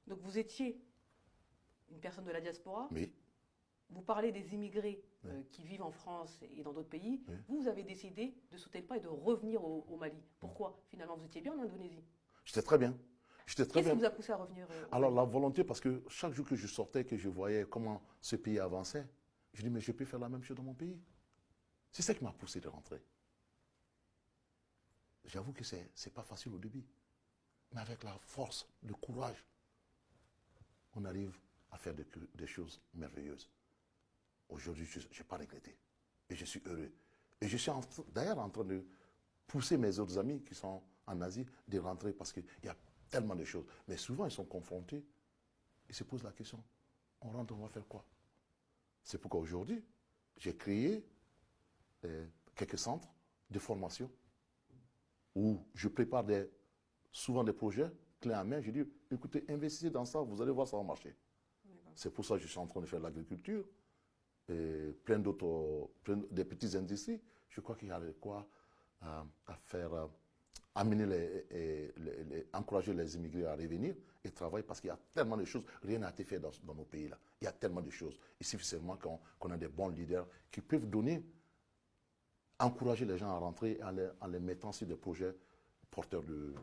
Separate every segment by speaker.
Speaker 1: Donc vous étiez une personne de la diaspora.
Speaker 2: Oui.
Speaker 1: Vous parlez des immigrés
Speaker 2: Oui.
Speaker 1: qui vivent en France et dans d'autres pays.
Speaker 2: Oui.
Speaker 1: Vous avez décidé de sauter le pas et de revenir au Mali. Pourquoi? Finalement, vous étiez bien en Indonésie.
Speaker 2: J'étais très bien. J'étais très
Speaker 1: Qu'est-ce qui
Speaker 2: bien.
Speaker 1: vous a poussé à revenir au
Speaker 2: Alors,
Speaker 1: Mali?
Speaker 2: la volonté, parce que chaque jour que je sortais, que je voyais comment ce pays avançait, je dis, mais je peux faire la même chose dans mon pays. C'est ça qui m'a poussé de rentrer. J'avoue que c'est pas facile au début. Mais avec la force, le courage, on arrive à faire des choses merveilleuses. Aujourd'hui, je n'ai pas regretté. Et je suis heureux. Et je suis d'ailleurs en train de pousser mes autres amis qui sont en Asie de rentrer parce qu'il y a tellement de choses. Mais souvent, ils sont confrontés. Ils se posent la question, on rentre, on va faire quoi? C'est pourquoi aujourd'hui, j'ai créé quelques centres de formation où je prépare souvent des projets clés en main. Je dis, écoutez, investissez dans ça, vous allez voir, ça va marcher. C'est pour ça que je suis en train de faire l'agriculture et plein d'autres, des petites industries. Je crois qu'il y a de quoi à faire, amener encourager les immigrés à revenir et travailler parce qu'il y a tellement de choses. Rien n'a été fait dans nos pays là. Il y a tellement de choses. Il suffit seulement qu'on a des bons leaders qui peuvent encourager les gens à rentrer en les mettant sur des projets porteurs de.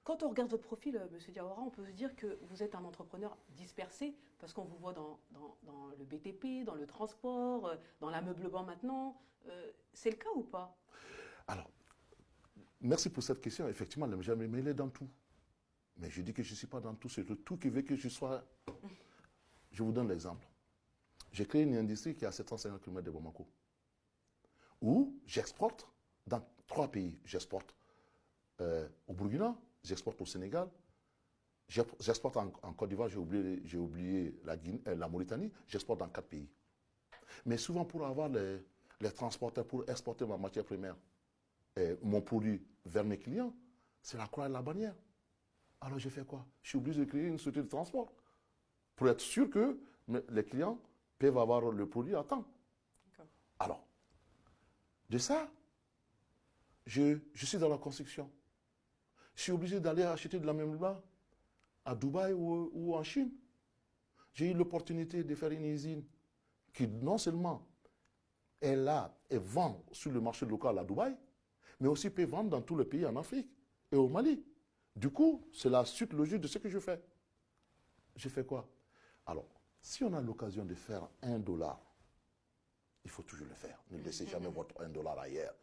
Speaker 1: Quand on regarde votre profil, M. Diawara, on peut se dire que vous êtes un entrepreneur dispersé, parce qu'on vous voit dans le BTP, dans le transport, dans l'ameublement maintenant. C'est le cas ou pas?
Speaker 2: Alors, merci pour cette question. Effectivement, je me mêlé dans tout. Mais je dis que je ne suis pas dans tout. C'est le tout qui veut que je sois. Je vous donne l'exemple. J'ai créé une industrie qui est à 750 km de Bamako, où j'exporte dans 3 pays. J'exporte au Burkina, j'exporte au Sénégal, j'exporte en Côte d'Ivoire, j'ai oublié la Mauritanie, j'exporte dans 4 pays. Mais souvent, pour avoir les transporteurs, pour exporter ma matière première, mon produit vers mes clients, c'est la croix et la bannière. Alors j'ai fait quoi? Je suis obligé de créer une société de transport pour être sûr que les clients peuvent avoir le produit à temps. Alors, de ça, je suis dans la construction. Je suis obligé d'aller acheter de la même là à Dubaï ou en Chine. J'ai eu l'opportunité de faire une usine qui non seulement est là et vend sur le marché local à Dubaï, mais aussi peut vendre dans tous les pays en Afrique et au Mali. Du coup, c'est la suite logique de ce que je fais. Je fais quoi? Alors, si on a l'occasion de faire $1, il faut toujours le faire. Ne laissez jamais votre $1 ailleurs.